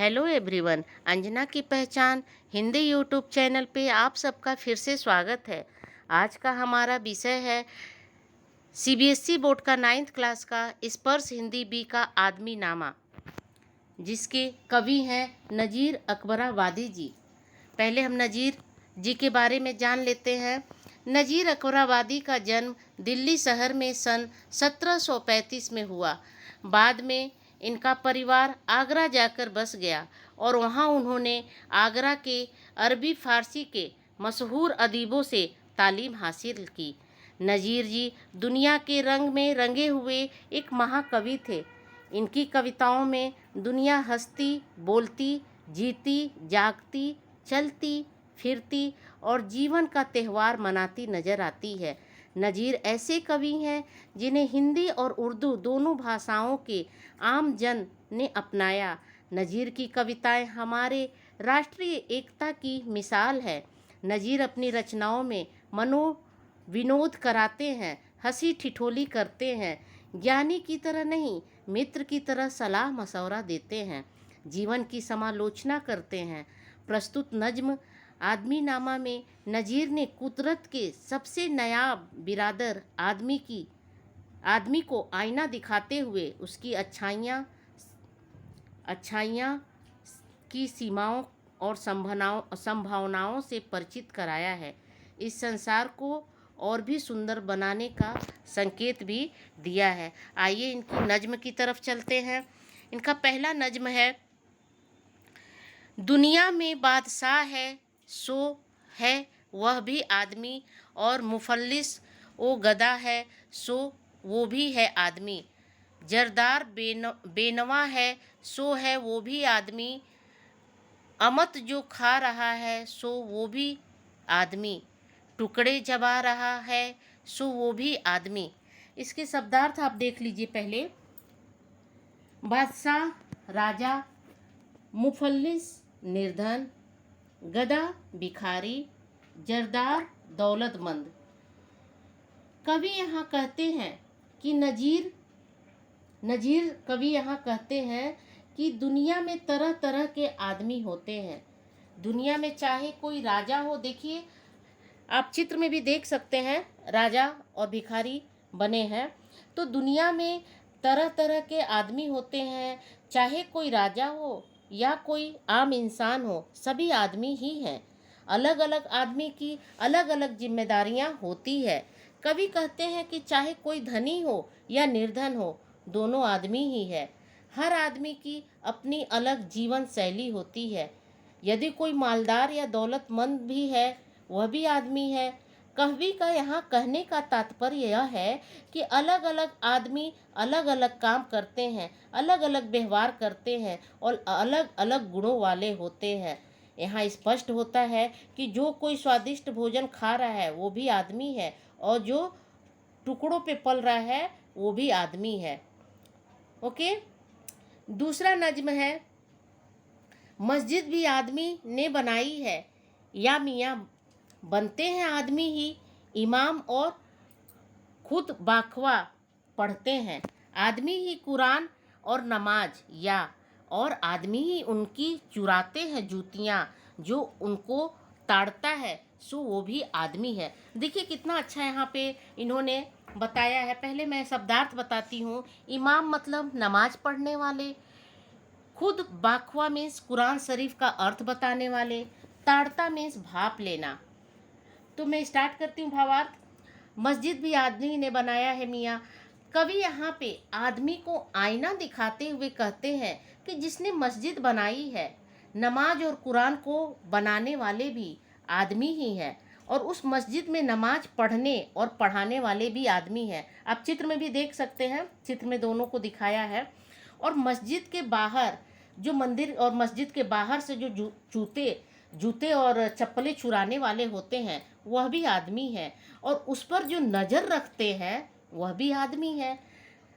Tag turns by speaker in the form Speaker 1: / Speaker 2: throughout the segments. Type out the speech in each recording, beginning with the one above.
Speaker 1: Hello everyone, Anjana की पहचान Hindi YouTube channel पे आप सबका फिर से स्वागत है। आज का हमारा विषय है सीबीएसई बोर्ड का 9th क्लास का स्पर्श हिंदी बी का आदमी नामा, जिसके कवि हैं नज़ीर अकबराबादी जी। पहले हम नज़ीर जी के बारे में जान लेते हैं। नज़ीर अकबराबादी का जन्म दिल्ली शहर में सन 1735 में हुआ। बाद में इनका परिवार आगरा जाकर बस गया और वहाँ उन्होंने आगरा के अरबी फ़ारसी के मशहूर अदीबों से तालीम हासिल की। नज़ीर जी दुनिया के रंग में रंगे हुए एक महाकवि थे। इनकी कविताओं में दुनिया हंसती, बोलती, जीती, जागती, चलती फिरती और जीवन का त्यौहार मनाती नजर आती है। नज़ीर ऐसे कवि हैं जिन्हें हिंदी और उर्दू दोनों भाषाओं के आम जन ने अपनाया। नज़ीर की कविताएं हमारे राष्ट्रीय एकता की मिसाल है। नज़ीर अपनी रचनाओं में विनोद कराते हैं, हंसी ठिठोली करते हैं, ज्ञानी की तरह नहीं मित्र की तरह सलाह मशवरा देते हैं, जीवन की समालोचना करते हैं। प्रस्तुत नज्म आदमी नामा में नज़ीर ने कुदरत के सबसे नायाब बिरादर आदमी को आईना दिखाते हुए उसकी अच्छाइयाँ की सीमाओं और संभावनाओं से परिचित कराया है। इस संसार को और भी सुंदर बनाने का संकेत भी दिया है। आइए इनकी नज्म की तरफ चलते हैं। इनका पहला नज्म है, दुनिया में बादशाह है सो है वह भी आदमी, और मुफल्लिस वो गदा है सो वो भी है आदमी। जरदार बेनवा है सो है वो भी आदमी, अमत जो खा रहा है सो वो भी आदमी, टुकड़े चबा रहा है सो वो भी आदमी। इसके शब्दार्थ आप देख लीजिए। पहले बादशाह राजा, मुफल्लिस निर्धन, गधा भिखारी, जरदार दौलतमंद। कवि यहाँ कहते हैं कि नज़ीर कवि यहाँ कहते हैं कि दुनिया में तरह तरह के आदमी होते हैं। दुनिया में चाहे कोई राजा हो, देखिए आप चित्र में भी देख सकते हैं राजा और भिखारी बने हैं। तो दुनिया में तरह तरह के आदमी होते हैं, चाहे कोई राजा हो या कोई आम इंसान हो, सभी आदमी ही हैं। अलग अलग आदमी की अलग अलग जिम्मेदारियां होती है। कवि कहते हैं कि चाहे कोई धनी हो या निर्धन हो, दोनों आदमी ही है। हर आदमी की अपनी अलग जीवन शैली होती है। यदि कोई मालदार या दौलतमंद भी है, वह भी आदमी है। कवि का यहाँ कहने का तात्पर्य यह है कि अलग अलग आदमी अलग अलग काम करते हैं, अलग अलग व्यवहार करते हैं और अलग अलग गुणों वाले होते हैं। यहाँ स्पष्ट होता है कि जो कोई स्वादिष्ट भोजन खा रहा है वो भी आदमी है, और जो टुकड़ों पे पल रहा है वो भी आदमी है। ओके। दूसरा नज्म है, मस्जिद भी आदमी ने बनाई है, या मियाँ बनते हैं आदमी ही इमाम और खुद बाखवा पढ़ते हैं। आदमी ही कुरान और नमाज और आदमी ही उनकी चुराते हैं जूतियाँ, जो उनको ताड़ता है सो वो भी आदमी है। देखिए कितना अच्छा यहाँ पे इन्होंने बताया है। पहले मैं शब्दार्थ बताती हूँ। इमाम मतलब नमाज पढ़ने वाले, खुद बाखवा मीन्स कुरान शरीफ का अर्थ बताने वाले, ताड़ता मीन्स भाप लेना। तो मैं स्टार्ट करती हूँ भावार्थ। मस्जिद भी आदमी ने बनाया है मियाँ। कवि यहाँ पे आदमी को आईना दिखाते हुए कहते हैं कि जिसने मस्जिद बनाई है, नमाज और कुरान को बनाने वाले भी आदमी ही हैं, और उस मस्जिद में नमाज पढ़ने और पढ़ाने वाले भी आदमी हैं। आप चित्र में भी देख सकते हैं, चित्र में दोनों को दिखाया है। और मस्जिद के बाहर जो मंदिर और मस्जिद के बाहर से जो जूते और चप्पलें चुराने वाले होते हैं वह भी आदमी है, और उस पर जो नज़र रखते हैं वह भी आदमी है।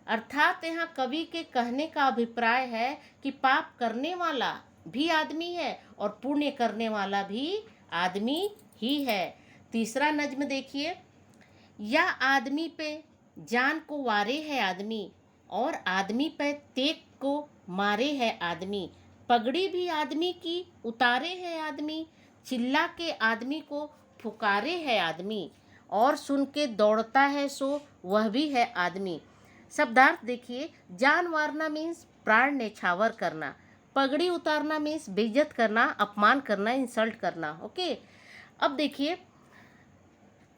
Speaker 1: अर्थात यहाँ कवि के कहने का अभिप्राय है कि पाप करने वाला भी आदमी है और पुण्य करने वाला भी आदमी ही है। तीसरा नज्म देखिए, या आदमी पे जान को वारे है आदमी, और आदमी पे तेग को मारे है आदमी। पगड़ी भी आदमी की उतारे है आदमी, चिल्ला के आदमी को पुकारे है आदमी, और सुन के दौड़ता है सो वह भी है आदमी। शब्दार्थ देखिए, जान वारना मीन्स प्राण न्यौछावर करना, पगड़ी उतारना मीन्स बेइज्जत करना, अपमान करना, इंसल्ट करना। ओके, अब देखिए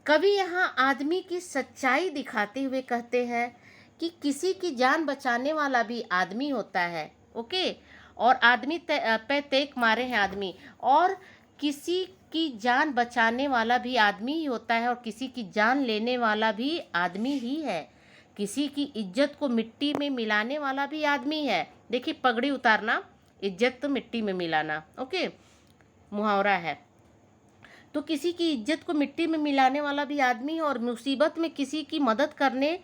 Speaker 1: कवि यहाँ आदमी की सच्चाई दिखाते हुए कहते हैं कि किसी की जान बचाने वाला भी आदमी होता है। ओके, और आदमी पे तेक मारे हैं आदमी, और किसी की जान बचाने वाला भी आदमी ही होता है, और किसी की जान लेने वाला भी आदमी ही है। किसी की इज्जत को मिट्टी में मिलाने वाला भी आदमी है। देखिए, पगड़ी उतारना, इज्जत तो मिट्टी में मिलाना। ओके, मुहावरा है। तो किसी की इज्जत को मिट्टी में मिलाने वाला भी आदमी है, और मुसीबत में किसी की मदद करने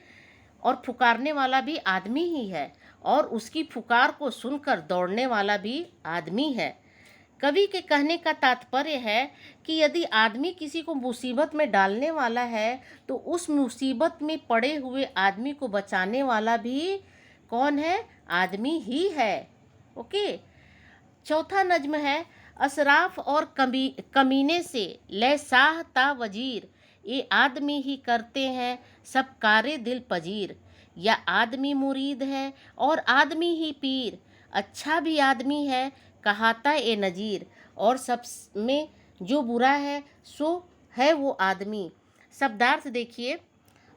Speaker 1: और पुकारने वाला भी आदमी ही है, और उसकी पुकार को सुनकर दौड़ने वाला भी आदमी है। कवि के कहने का तात्पर्य है कि यदि आदमी किसी को मुसीबत में डालने वाला है, तो उस मुसीबत में पड़े हुए आदमी को बचाने वाला भी कौन है? आदमी ही है। ओके, चौथा नज्म है, असराफ और कमीने से ले शाह ता वजीर, ये आदमी ही करते हैं सब कारे दिल पजीर। या आदमी मुरीद है और आदमी ही पीर, अच्छा भी आदमी है कहाता ए नजीर, और सब में जो बुरा है सो है वो आदमी। शब्दार्थ देखिए,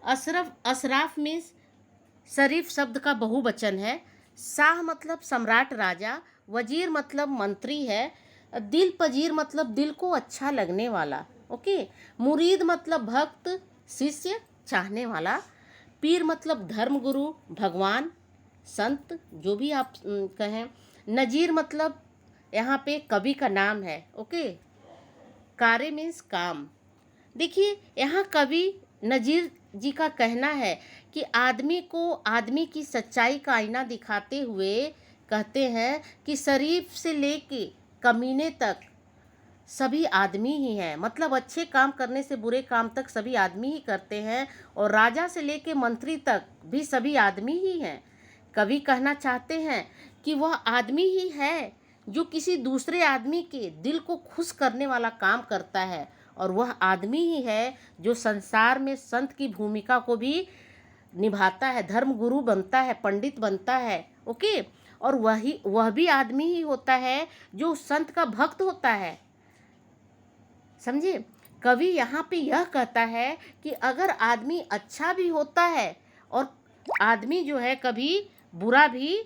Speaker 1: असराफ मीन्स शरीफ शब्द का बहुवचन है, शाह मतलब सम्राट राजा, वजीर मतलब मंत्री है, दिल पजीर मतलब दिल को अच्छा लगने वाला। ओके, मुरीद मतलब भक्त, शिष्य, चाहने वाला, पीर मतलब धर्म गुरु, भगवान, संत, जो भी आप कहें, नजीर मतलब यहाँ पे कवि का नाम है। ओके, कारे मीन्स काम। देखिए, यहाँ कवि नजीर जी का कहना है कि आदमी को आदमी की सच्चाई का आईना दिखाते हुए कहते हैं कि शरीफ से लेके कमीने तक सभी आदमी ही हैं। मतलब अच्छे काम करने से बुरे काम तक सभी आदमी ही करते हैं, और राजा से लेके मंत्री तक भी सभी आदमी ही हैं। कवि कहना चाहते हैं कि वह आदमी ही है जो किसी दूसरे आदमी के दिल को खुश करने वाला काम करता है, और वह आदमी ही है जो संसार में संत की भूमिका को भी निभाता है, धर्म गुरु बनता है, पंडित बनता है। ओके, और वह भी आदमी ही होता है जो संत का भक्त होता है। समझे? कवि यहाँ पे यह कहता है कि अगर आदमी अच्छा भी होता है, और आदमी जो है कभी बुरा भी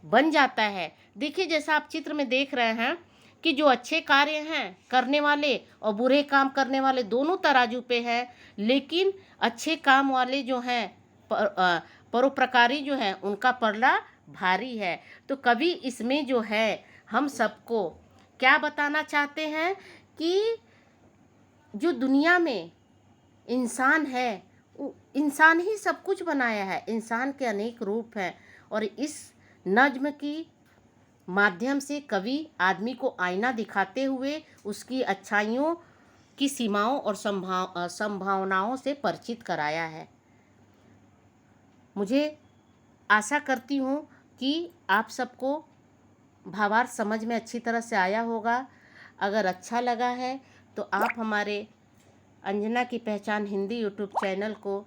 Speaker 1: बन जाता है। देखिए, जैसा आप चित्र में देख रहे हैं कि जो अच्छे कार्य हैं करने वाले और बुरे काम करने वाले दोनों तराजू पे हैं, लेकिन अच्छे काम वाले जो हैं परोपकारी जो हैं उनका पलड़ा भारी है। तो कवि इसमें जो है हम सबको क्या बताना चाहते हैं कि जो दुनिया में इंसान है, इंसान ही सब कुछ बनाया है, इंसान के अनेक रूप हैं, और इस नज्म की माध्यम से कवि आदमी को आईना दिखाते हुए उसकी अच्छाइयों की सीमाओं और संभावनाओं से परिचित कराया है। मुझे आशा करती हूँ कि आप सबको भावार्थ समझ में अच्छी तरह से आया होगा। अगर अच्छा लगा है तो आप हमारे अंजना की पहचान हिंदी यूट्यूब चैनल को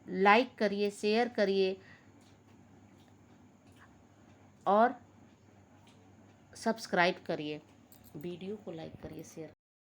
Speaker 1: लाइक करिए, शेयर करिए, और सब्सक्राइब करिए। वीडियो को लाइक करिए, शेयर